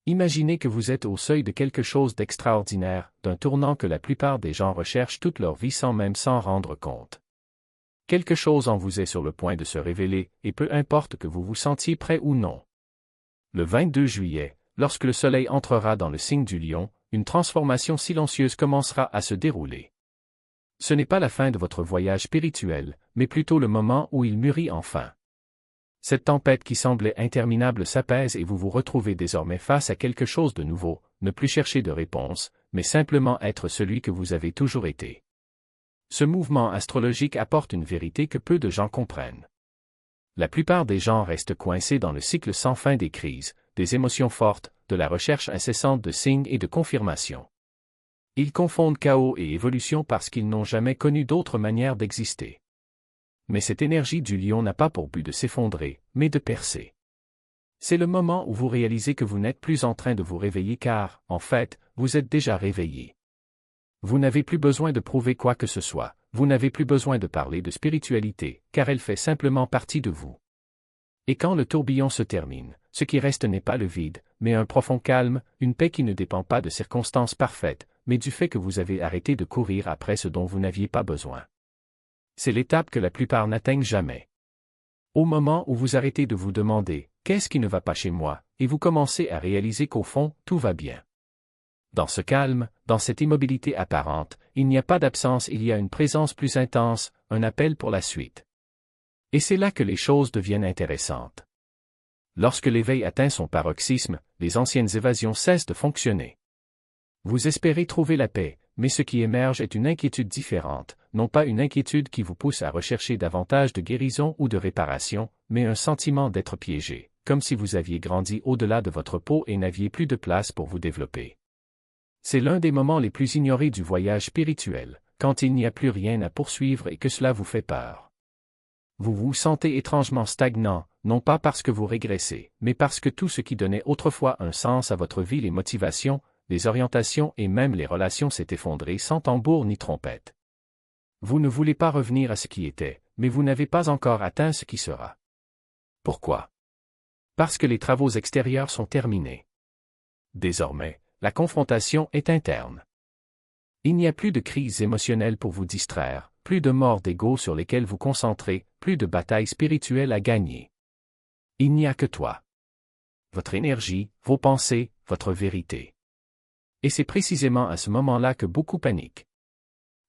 Imaginez que vous êtes au seuil de quelque chose d'extraordinaire, d'un tournant que la plupart des gens recherchent toute leur vie sans même s'en rendre compte. Quelque chose en vous est sur le point de se révéler, et peu importe que vous vous sentiez prêt ou non. Le 22 juillet, lorsque le soleil entrera dans le signe du lion, une transformation silencieuse commencera à se dérouler. Ce n'est pas la fin de votre voyage spirituel, mais plutôt le moment où il mûrit enfin. Cette tempête qui semblait interminable s'apaise et vous vous retrouvez désormais face à quelque chose de nouveau, ne plus chercher de réponse, mais simplement être celui que vous avez toujours été. Ce mouvement astrologique apporte une vérité que peu de gens comprennent. La plupart des gens restent coincés dans le cycle sans fin des crises, des émotions fortes, de la recherche incessante de signes et de confirmations. Ils confondent chaos et évolution parce qu'ils n'ont jamais connu d'autre manière d'exister. Mais cette énergie du lion n'a pas pour but de s'effondrer, mais de percer. C'est le moment où vous réalisez que vous n'êtes plus en train de vous réveiller car, en fait, vous êtes déjà réveillé. Vous n'avez plus besoin de prouver quoi que ce soit, vous n'avez plus besoin de parler de spiritualité, car elle fait simplement partie de vous. Et quand le tourbillon se termine, ce qui reste n'est pas le vide, mais un profond calme, une paix qui ne dépend pas de circonstances parfaites, mais du fait que vous avez arrêté de courir après ce dont vous n'aviez pas besoin. C'est l'étape que la plupart n'atteignent jamais. Au moment où vous arrêtez de vous demander « Qu'est-ce qui ne va pas chez moi ?» et vous commencez à réaliser qu'au fond, tout va bien. Dans ce calme, dans cette immobilité apparente, il n'y a pas d'absence, il y a une présence plus intense, un appel pour la suite. Et c'est là que les choses deviennent intéressantes. Lorsque l'éveil atteint son paroxysme, les anciennes évasions cessent de fonctionner. Vous espérez trouver la paix, mais ce qui émerge est une inquiétude différente, non pas une inquiétude qui vous pousse à rechercher davantage de guérison ou de réparation, mais un sentiment d'être piégé, comme si vous aviez grandi au-delà de votre peau et n'aviez plus de place pour vous développer. C'est l'un des moments les plus ignorés du voyage spirituel, quand il n'y a plus rien à poursuivre et que cela vous fait peur. Vous vous sentez étrangement stagnant, non pas parce que vous régressez, mais parce que tout ce qui donnait autrefois un sens à votre vie, les motivations, les orientations et même les relations s'est effondré sans tambour ni trompette. Vous ne voulez pas revenir à ce qui était, mais vous n'avez pas encore atteint ce qui sera. Pourquoi? Parce que les travaux extérieurs sont terminés. Désormais, la confrontation est interne. Il n'y a plus de crise émotionnelle pour vous distraire, plus de morts d'ego sur lesquels vous concentrer, plus de batailles spirituelles à gagner. Il n'y a que toi. Votre énergie, vos pensées, votre vérité. Et c'est précisément à ce moment-là que beaucoup paniquent.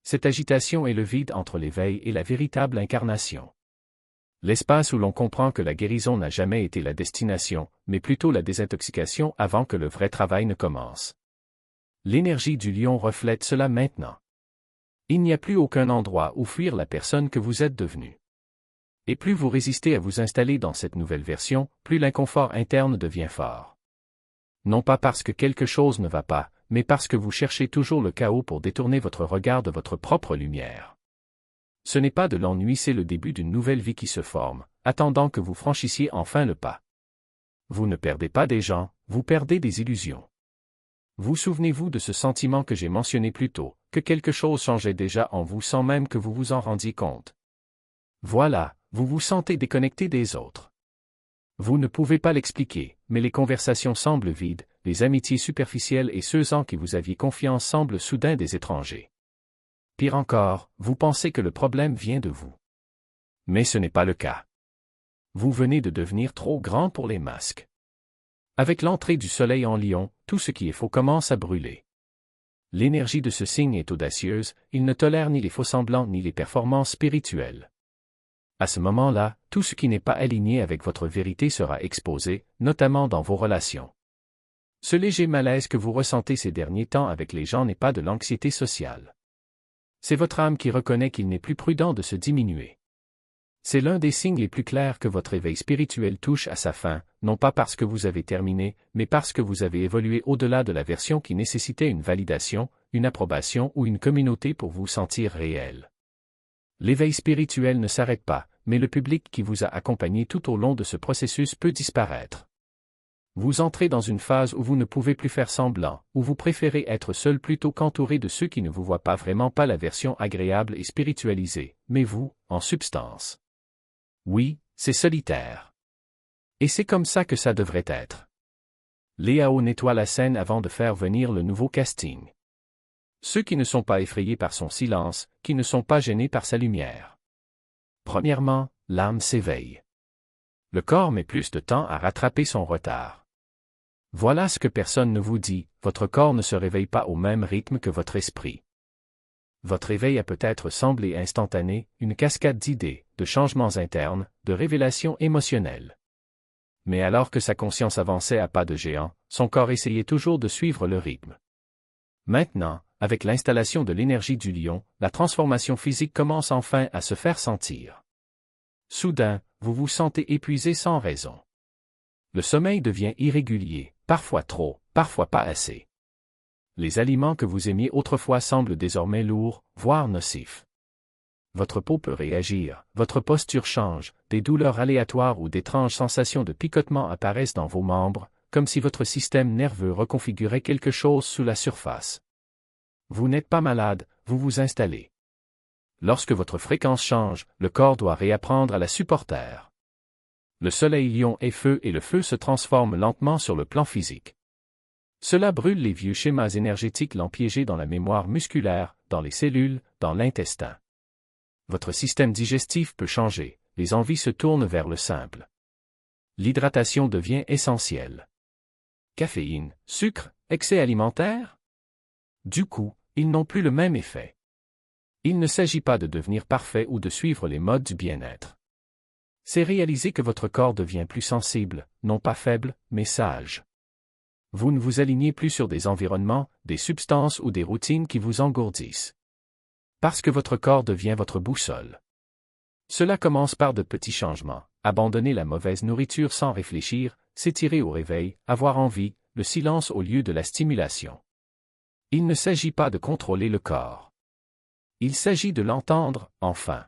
Cette agitation est le vide entre l'éveil et la véritable incarnation. L'espace où l'on comprend que la guérison n'a jamais été la destination, mais plutôt la désintoxication avant que le vrai travail ne commence. L'énergie du lion reflète cela maintenant. Il n'y a plus aucun endroit où fuir la personne que vous êtes devenue. Et plus vous résistez à vous installer dans cette nouvelle version, plus l'inconfort interne devient fort. Non pas parce que quelque chose ne va pas, mais parce que vous cherchez toujours le chaos pour détourner votre regard de votre propre lumière. Ce n'est pas de l'ennui, c'est le début d'une nouvelle vie qui se forme, attendant que vous franchissiez enfin le pas. Vous ne perdez pas des gens, vous perdez des illusions. Vous souvenez-vous de ce sentiment que j'ai mentionné plus tôt, que quelque chose changeait déjà en vous sans même que vous vous en rendiez compte. Voilà, vous vous sentez déconnecté des autres. Vous ne pouvez pas l'expliquer, mais les conversations semblent vides, les amitiés superficielles et ceux en qui vous aviez confiance semblent soudain des étrangers. Pire encore, vous pensez que le problème vient de vous. Mais ce n'est pas le cas. Vous venez de devenir trop grand pour les masques. Avec l'entrée du soleil en Lion, tout ce qui est faux commence à brûler. L'énergie de ce signe est audacieuse, il ne tolère ni les faux-semblants ni les performances spirituelles. À ce moment-là, tout ce qui n'est pas aligné avec votre vérité sera exposé, notamment dans vos relations. Ce léger malaise que vous ressentez ces derniers temps avec les gens n'est pas de l'anxiété sociale. C'est votre âme qui reconnaît qu'il n'est plus prudent de se diminuer. C'est l'un des signes les plus clairs que votre éveil spirituel touche à sa fin, non pas parce que vous avez terminé, mais parce que vous avez évolué au-delà de la version qui nécessitait une validation, une approbation ou une communauté pour vous sentir réel. L'éveil spirituel ne s'arrête pas, mais le public qui vous a accompagné tout au long de ce processus peut disparaître. Vous entrez dans une phase où vous ne pouvez plus faire semblant, où vous préférez être seul plutôt qu'entouré de ceux qui ne vous voient pas vraiment, pas la version agréable et spiritualisée, mais vous, en substance. Oui, c'est solitaire. Et c'est comme ça que ça devrait être. Léao nettoie la scène avant de faire venir le nouveau casting. Ceux qui ne sont pas effrayés par son silence, qui ne sont pas gênés par sa lumière. Premièrement, l'âme s'éveille. Le corps met plus de temps à rattraper son retard. Voilà ce que personne ne vous dit, votre corps ne se réveille pas au même rythme que votre esprit. Votre éveil a peut-être semblé instantané, une cascade d'idées, de changements internes, de révélations émotionnelles. Mais alors que sa conscience avançait à pas de géant, son corps essayait toujours de suivre le rythme. Maintenant, avec l'installation de l'énergie du lion, la transformation physique commence enfin à se faire sentir. Soudain, vous vous sentez épuisé sans raison. Le sommeil devient irrégulier, parfois trop, parfois pas assez. Les aliments que vous aimiez autrefois semblent désormais lourds, voire nocifs. Votre peau peut réagir, votre posture change, des douleurs aléatoires ou d'étranges sensations de picotement apparaissent dans vos membres, comme si votre système nerveux reconfigurait quelque chose sous la surface. Vous n'êtes pas malade, vous vous installez. Lorsque votre fréquence change, le corps doit réapprendre à la supporter. Le soleil lion est feu et le feu se transforme lentement sur le plan physique. Cela brûle les vieux schémas énergétiques l'empiégés dans la mémoire musculaire, dans les cellules, dans l'intestin. Votre système digestif peut changer, les envies se tournent vers le simple. L'hydratation devient essentielle. Caféine, sucre, excès alimentaire? Du coup, ils n'ont plus le même effet. Il ne s'agit pas de devenir parfait ou de suivre les modes du bien-être. C'est réaliser que votre corps devient plus sensible, non pas faible, mais sage. Vous ne vous alignez plus sur des environnements, des substances ou des routines qui vous engourdissent. Parce que votre corps devient votre boussole. Cela commence par de petits changements, abandonner la mauvaise nourriture sans réfléchir, s'étirer au réveil, avoir envie, le silence au lieu de la stimulation. Il ne s'agit pas de contrôler le corps. Il s'agit de l'entendre, enfin.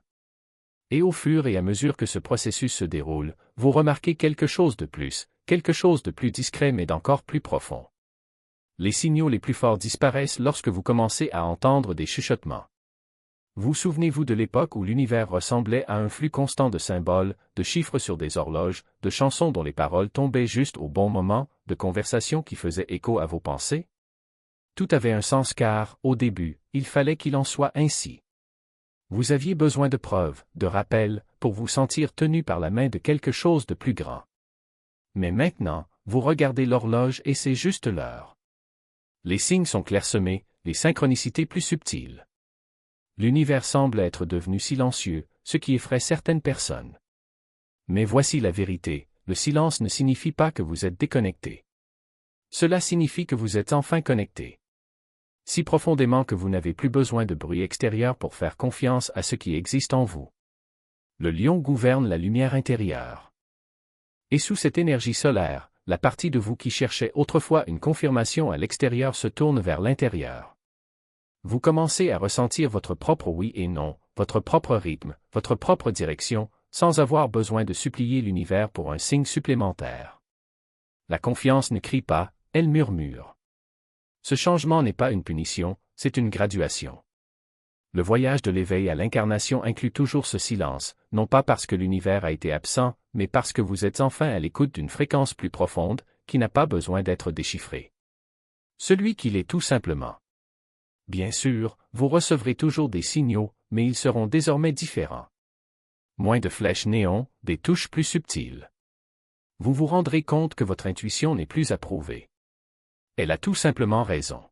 Et au fur et à mesure que ce processus se déroule, vous remarquez quelque chose de plus discret mais d'encore plus profond. Les signaux les plus forts disparaissent lorsque vous commencez à entendre des chuchotements. Vous souvenez-vous de l'époque où l'univers ressemblait à un flux constant de symboles, de chiffres sur des horloges, de chansons dont les paroles tombaient juste au bon moment, de conversations qui faisaient écho à vos pensées? Tout avait un sens car, au début, il fallait qu'il en soit ainsi. Vous aviez besoin de preuves, de rappels, pour vous sentir tenu par la main de quelque chose de plus grand. Mais maintenant, vous regardez l'horloge et c'est juste l'heure. Les signes sont clairsemés, les synchronicités plus subtiles. L'univers semble être devenu silencieux, ce qui effraie certaines personnes. Mais voici la vérité, le silence ne signifie pas que vous êtes déconnecté. Cela signifie que vous êtes enfin connecté. Si profondément que vous n'avez plus besoin de bruit extérieur pour faire confiance à ce qui existe en vous. Le lion gouverne la lumière intérieure. Et sous cette énergie solaire, la partie de vous qui cherchait autrefois une confirmation à l'extérieur se tourne vers l'intérieur. Vous commencez à ressentir votre propre oui et non, votre propre rythme, votre propre direction, sans avoir besoin de supplier l'univers pour un signe supplémentaire. La confiance ne crie pas, elle murmure. Ce changement n'est pas une punition, c'est une graduation. Le voyage de l'éveil à l'incarnation inclut toujours ce silence, non pas parce que l'univers a été absent, mais parce que vous êtes enfin à l'écoute d'une fréquence plus profonde, qui n'a pas besoin d'être déchiffrée. Celui qu'il est tout simplement. Bien sûr, vous recevrez toujours des signaux, mais ils seront désormais différents. Moins de flèches néon, des touches plus subtiles. Vous vous rendrez compte que votre intuition n'est plus approuvée. Elle a tout simplement raison.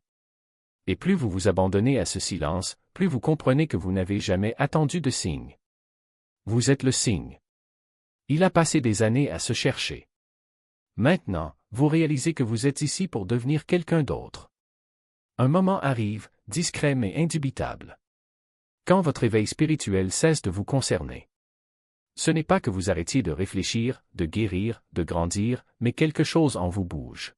Et plus vous vous abandonnez à ce silence, plus vous comprenez que vous n'avez jamais attendu de signe. Vous êtes le signe. Il a passé des années à se chercher. Maintenant, vous réalisez que vous êtes ici pour devenir quelqu'un d'autre. Un moment arrive, discret mais indubitable. Quand votre éveil spirituel cesse de vous concerner. Ce n'est pas que vous arrêtiez de réfléchir, de guérir, de grandir, mais quelque chose en vous bouge.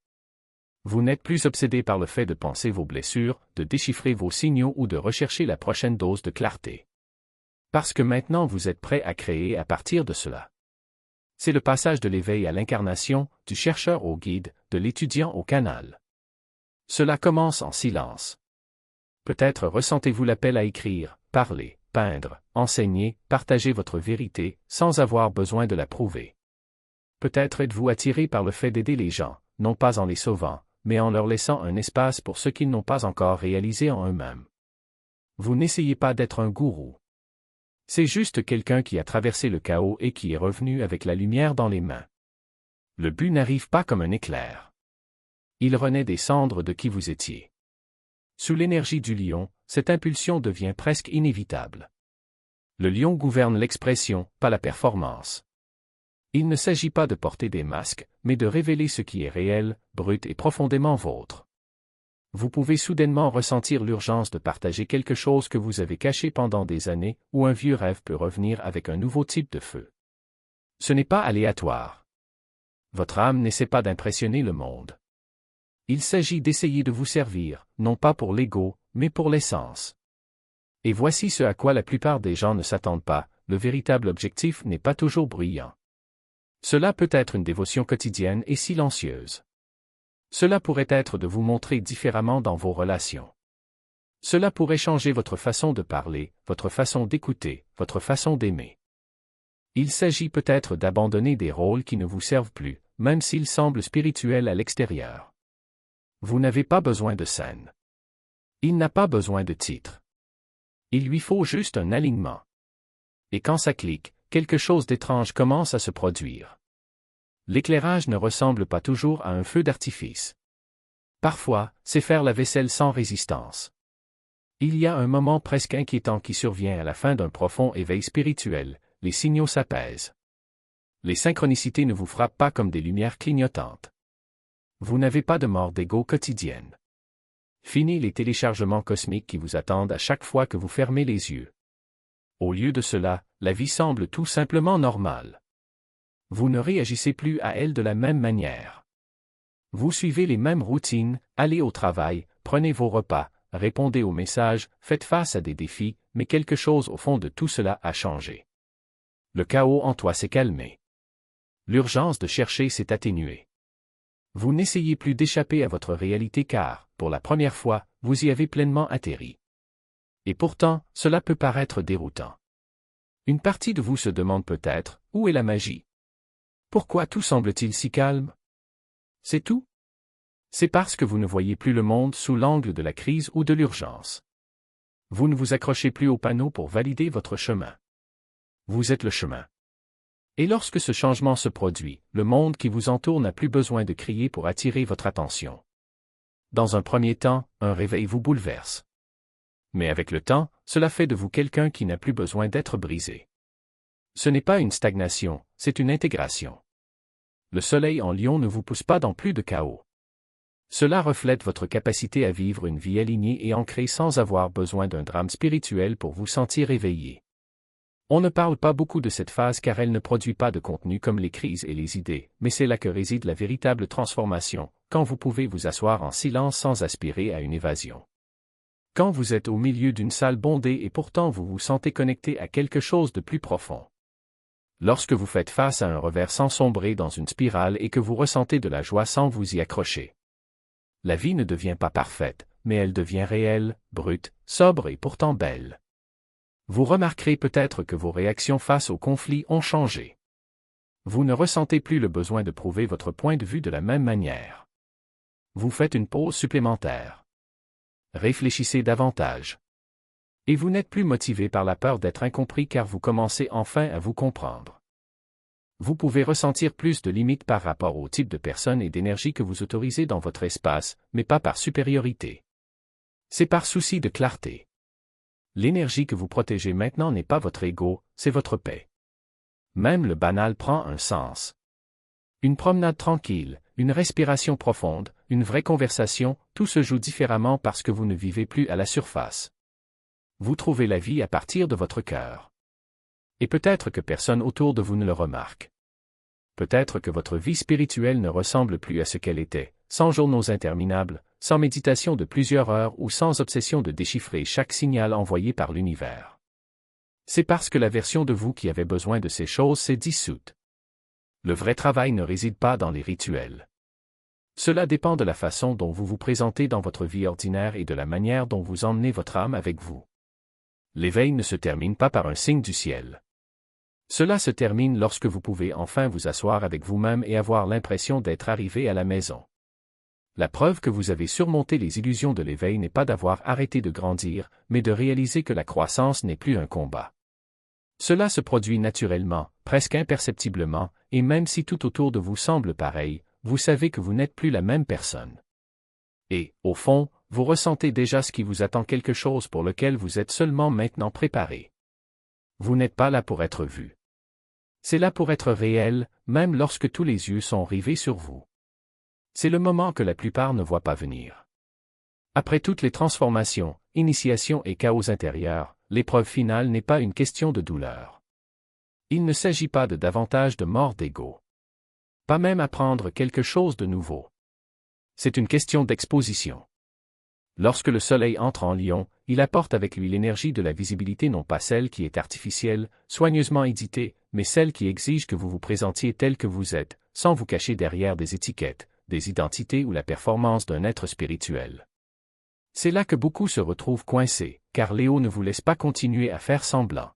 Vous n'êtes plus obsédé par le fait de penser vos blessures, de déchiffrer vos signaux ou de rechercher la prochaine dose de clarté. Parce que maintenant vous êtes prêt à créer à partir de cela. C'est le passage de l'éveil à l'incarnation, du chercheur au guide, de l'étudiant au canal. Cela commence en silence. Peut-être ressentez-vous l'appel à écrire, parler, peindre, enseigner, partager votre vérité, sans avoir besoin de la prouver. Peut-être êtes-vous attiré par le fait d'aider les gens, non pas en les sauvant, mais en leur laissant un espace pour ce qu'ils n'ont pas encore réalisé en eux-mêmes. Vous n'essayez pas d'être un gourou. C'est juste quelqu'un qui a traversé le chaos et qui est revenu avec la lumière dans les mains. Le but n'arrive pas comme un éclair. Il renaît des cendres de qui vous étiez. Sous l'énergie du lion, cette impulsion devient presque inévitable. Le lion gouverne l'expression, pas la performance. Il ne s'agit pas de porter des masques, mais de révéler ce qui est réel, brut et profondément vôtre. Vous pouvez soudainement ressentir l'urgence de partager quelque chose que vous avez caché pendant des années, ou un vieux rêve peut revenir avec un nouveau type de feu. Ce n'est pas aléatoire. Votre âme n'essaie pas d'impressionner le monde. Il s'agit d'essayer de vous servir, non pas pour l'ego, mais pour l'essence. Et voici ce à quoi la plupart des gens ne s'attendent pas, le véritable objectif n'est pas toujours bruyant. Cela peut être une dévotion quotidienne et silencieuse. Cela pourrait être de vous montrer différemment dans vos relations. Cela pourrait changer votre façon de parler, votre façon d'écouter, votre façon d'aimer. Il s'agit peut-être d'abandonner des rôles qui ne vous servent plus, même s'ils semblent spirituels à l'extérieur. Vous n'avez pas besoin de scène. Il n'a pas besoin de titre. Il lui faut juste un alignement. Et quand ça clique, quelque chose d'étrange commence à se produire. L'éclairage ne ressemble pas toujours à un feu d'artifice. Parfois, c'est faire la vaisselle sans résistance. Il y a un moment presque inquiétant qui survient à la fin d'un profond éveil spirituel, les signaux s'apaisent. Les synchronicités ne vous frappent pas comme des lumières clignotantes. Vous n'avez pas de mort d'ego quotidienne. Fini les téléchargements cosmiques qui vous attendent à chaque fois que vous fermez les yeux. Au lieu de cela, la vie semble tout simplement normale. Vous ne réagissez plus à elle de la même manière. Vous suivez les mêmes routines, allez au travail, prenez vos repas, répondez aux messages, faites face à des défis, mais quelque chose au fond de tout cela a changé. Le chaos en toi s'est calmé. L'urgence de chercher s'est atténuée. Vous n'essayez plus d'échapper à votre réalité car, pour la première fois, vous y avez pleinement atterri. Et pourtant, cela peut paraître déroutant. Une partie de vous se demande peut-être, où est la magie? Pourquoi tout semble-t-il si calme? C'est tout? C'est parce que vous ne voyez plus le monde sous l'angle de la crise ou de l'urgence. Vous ne vous accrochez plus au panneau pour valider votre chemin. Vous êtes le chemin. Et lorsque ce changement se produit, le monde qui vous entoure n'a plus besoin de crier pour attirer votre attention. Dans un premier temps, un réveil vous bouleverse. Mais avec le temps, cela fait de vous quelqu'un qui n'a plus besoin d'être brisé. Ce n'est pas une stagnation, c'est une intégration. Le soleil en lion ne vous pousse pas dans plus de chaos. Cela reflète votre capacité à vivre une vie alignée et ancrée sans avoir besoin d'un drame spirituel pour vous sentir éveillé. On ne parle pas beaucoup de cette phase car elle ne produit pas de contenu comme les crises et les idées, mais c'est là que réside la véritable transformation, quand vous pouvez vous asseoir en silence sans aspirer à une évasion. Quand vous êtes au milieu d'une salle bondée et pourtant vous vous sentez connecté à quelque chose de plus profond. Lorsque vous faites face à un revers sans sombrer dans une spirale et que vous ressentez de la joie sans vous y accrocher. La vie ne devient pas parfaite, mais elle devient réelle, brute, sobre et pourtant belle. Vous remarquerez peut-être que vos réactions face au conflit ont changé. Vous ne ressentez plus le besoin de prouver votre point de vue de la même manière. Vous faites une pause supplémentaire. Réfléchissez davantage. Et vous n'êtes plus motivé par la peur d'être incompris car vous commencez enfin à vous comprendre. Vous pouvez ressentir plus de limites par rapport au type de personne et d'énergie que vous autorisez dans votre espace, mais pas par supériorité. C'est par souci de clarté. L'énergie que vous protégez maintenant n'est pas votre ego, c'est votre paix. Même le banal prend un sens. Une promenade tranquille, une respiration profonde, une vraie conversation, tout se joue différemment parce que vous ne vivez plus à la surface. Vous trouvez la vie à partir de votre cœur. Et peut-être que personne autour de vous ne le remarque. Peut-être que votre vie spirituelle ne ressemble plus à ce qu'elle était, sans journaux interminables, sans méditation de plusieurs heures ou sans obsession de déchiffrer chaque signal envoyé par l'univers. C'est parce que la version de vous qui avait besoin de ces choses s'est dissoute. Le vrai travail ne réside pas dans les rituels. Cela dépend de la façon dont vous vous présentez dans votre vie ordinaire et de la manière dont vous emmenez votre âme avec vous. L'éveil ne se termine pas par un signe du ciel. Cela se termine lorsque vous pouvez enfin vous asseoir avec vous-même et avoir l'impression d'être arrivé à la maison. La preuve que vous avez surmonté les illusions de l'éveil n'est pas d'avoir arrêté de grandir, mais de réaliser que la croissance n'est plus un combat. Cela se produit naturellement, presque imperceptiblement, et même si tout autour de vous semble pareil, vous savez que vous n'êtes plus la même personne. Et, au fond, vous ressentez déjà ce qui vous attend, quelque chose pour lequel vous êtes seulement maintenant préparé. Vous n'êtes pas là pour être vu. C'est là pour être réel, même lorsque tous les yeux sont rivés sur vous. C'est le moment que la plupart ne voient pas venir. Après toutes les transformations, initiations et chaos intérieurs, l'épreuve finale n'est pas une question de douleur. Il ne s'agit pas de davantage de mort d'ego. Pas même apprendre quelque chose de nouveau. C'est une question d'exposition. Lorsque le soleil entre en Lion, il apporte avec lui l'énergie de la visibilité, non pas celle qui est artificielle, soigneusement éditée, mais celle qui exige que vous vous présentiez tel que vous êtes, sans vous cacher derrière des étiquettes, des identités ou la performance d'un être spirituel. C'est là que beaucoup se retrouvent coincés, car Léo ne vous laisse pas continuer à faire semblant.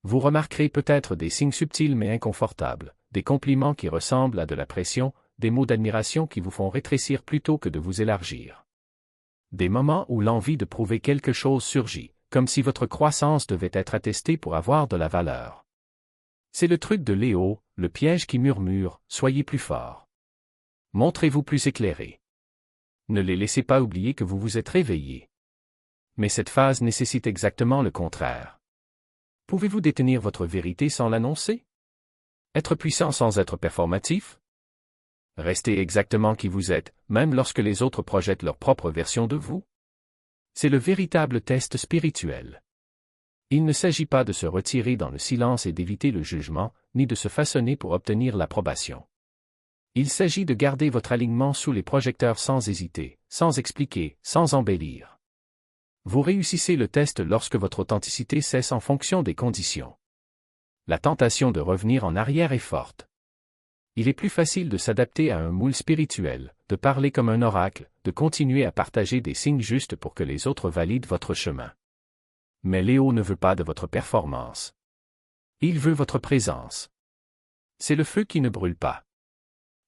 Vous remarquerez peut-être des signes subtils mais inconfortables, des compliments qui ressemblent à de la pression, des mots d'admiration qui vous font rétrécir plutôt que de vous élargir. Des moments où l'envie de prouver quelque chose surgit, comme si votre croissance devait être attestée pour avoir de la valeur. C'est le truc de Léo, le piège qui murmure « Soyez plus fort ». Montrez-vous plus éclairé. Ne les laissez pas oublier que vous vous êtes réveillé. Mais cette phase nécessite exactement le contraire. Pouvez-vous détenir votre vérité sans l'annoncer? Être puissant sans être performatif? Rester exactement qui vous êtes, même lorsque les autres projettent leur propre version de vous? C'est le véritable test spirituel. Il ne s'agit pas de se retirer dans le silence et d'éviter le jugement, ni de se façonner pour obtenir l'approbation. Il s'agit de garder votre alignement sous les projecteurs sans hésiter, sans expliquer, sans embellir. Vous réussissez le test lorsque votre authenticité cesse en fonction des conditions. La tentation de revenir en arrière est forte. Il est plus facile de s'adapter à un moule spirituel, de parler comme un oracle, de continuer à partager des signes justes pour que les autres valident votre chemin. Mais Léo ne veut pas de votre performance. Il veut votre présence. C'est le feu qui ne brûle pas.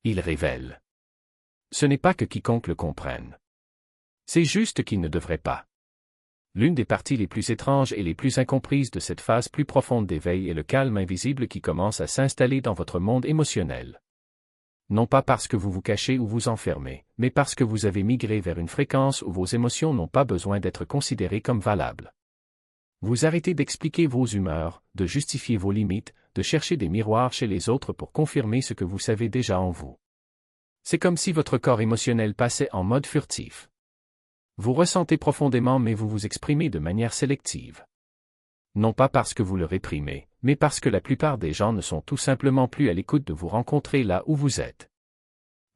Il révèle. Ce n'est pas que quiconque le comprenne. C'est juste qu'il ne devrait pas. L'une des parties les plus étranges et les plus incomprises de cette phase plus profonde d'éveil est le calme invisible qui commence à s'installer dans votre monde émotionnel. Non pas parce que vous vous cachez ou vous enfermez, mais parce que vous avez migré vers une fréquence où vos émotions n'ont pas besoin d'être considérées comme valables. Vous arrêtez d'expliquer vos humeurs, de justifier vos limites, de chercher des miroirs chez les autres pour confirmer ce que vous savez déjà en vous. C'est comme si votre corps émotionnel passait en mode furtif. Vous ressentez profondément mais vous vous exprimez de manière sélective. Non pas parce que vous le réprimez, mais parce que la plupart des gens ne sont tout simplement plus à l'écoute de vous rencontrer là où vous êtes.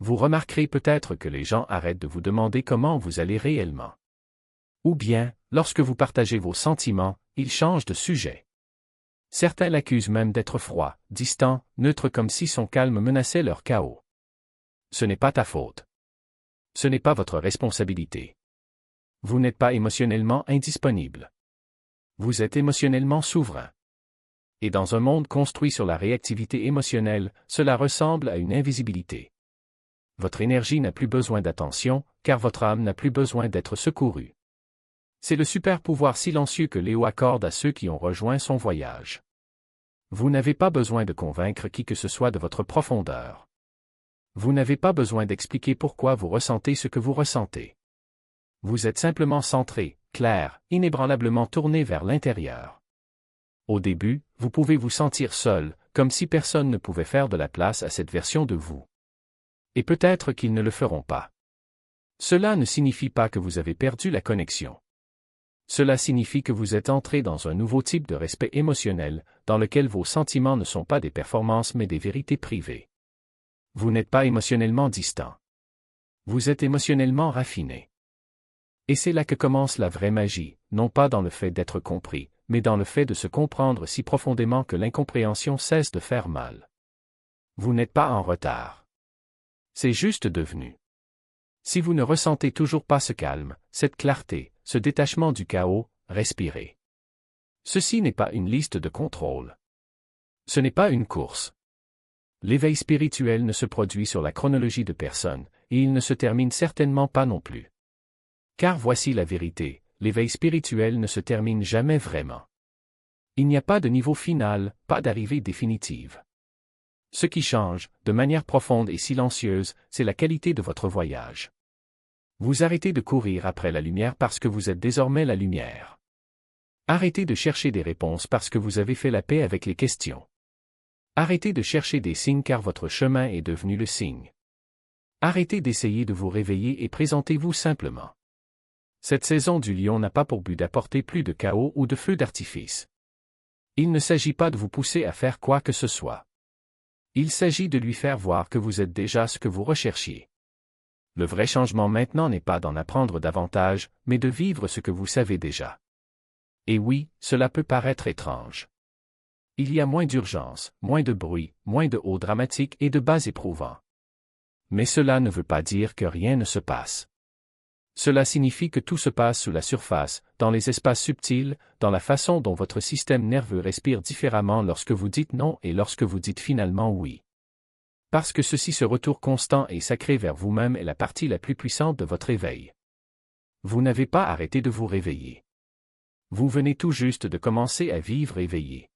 Vous remarquerez peut-être que les gens arrêtent de vous demander comment vous allez réellement. Ou bien, lorsque vous partagez vos sentiments, ils changent de sujet. Certains l'accusent même d'être froid, distant, neutre comme si son calme menaçait leur chaos. Ce n'est pas ta faute. Ce n'est pas votre responsabilité. Vous n'êtes pas émotionnellement indisponible. Vous êtes émotionnellement souverain. Et dans un monde construit sur la réactivité émotionnelle, cela ressemble à une invisibilité. Votre énergie n'a plus besoin d'attention, car votre âme n'a plus besoin d'être secourue. C'est le super pouvoir silencieux que Léo accorde à ceux qui ont rejoint son voyage. Vous n'avez pas besoin de convaincre qui que ce soit de votre profondeur. Vous n'avez pas besoin d'expliquer pourquoi vous ressentez ce que vous ressentez. Vous êtes simplement centré, clair, inébranlablement tourné vers l'intérieur. Au début, vous pouvez vous sentir seul, comme si personne ne pouvait faire de la place à cette version de vous. Et peut-être qu'ils ne le feront pas. Cela ne signifie pas que vous avez perdu la connexion. Cela signifie que vous êtes entré dans un nouveau type de respect émotionnel, dans lequel vos sentiments ne sont pas des performances mais des vérités privées. Vous n'êtes pas émotionnellement distant. Vous êtes émotionnellement raffiné. Et c'est là que commence la vraie magie, non pas dans le fait d'être compris, mais dans le fait de se comprendre si profondément que l'incompréhension cesse de faire mal. Vous n'êtes pas en retard. C'est juste devenu. Si vous ne ressentez toujours pas ce calme, cette clarté, ce détachement du chaos, respirez. Ceci n'est pas une liste de contrôle. Ce n'est pas une course. L'éveil spirituel ne se produit sur la chronologie de personne, et il ne se termine certainement pas non plus. Car voici la vérité, l'éveil spirituel ne se termine jamais vraiment. Il n'y a pas de niveau final, pas d'arrivée définitive. Ce qui change, de manière profonde et silencieuse, c'est la qualité de votre voyage. Vous arrêtez de courir après la lumière parce que vous êtes désormais la lumière. Arrêtez de chercher des réponses parce que vous avez fait la paix avec les questions. Arrêtez de chercher des signes car votre chemin est devenu le signe. Arrêtez d'essayer de vous réveiller et présentez-vous simplement. Cette saison du lion n'a pas pour but d'apporter plus de chaos ou de feux d'artifice. Il ne s'agit pas de vous pousser à faire quoi que ce soit. Il s'agit de lui faire voir que vous êtes déjà ce que vous recherchiez. Le vrai changement maintenant n'est pas d'en apprendre davantage, mais de vivre ce que vous savez déjà. Et oui, cela peut paraître étrange. Il y a moins d'urgence, moins de bruit, moins de hauts dramatiques et de bas éprouvants. Mais cela ne veut pas dire que rien ne se passe. Cela signifie que tout se passe sous la surface, dans les espaces subtils, dans la façon dont votre système nerveux respire différemment lorsque vous dites non et lorsque vous dites finalement oui. Parce que ceci, ce retour constant et sacré vers vous-même est la partie la plus puissante de votre éveil. Vous n'avez pas arrêté de vous réveiller. Vous venez tout juste de commencer à vivre éveillé.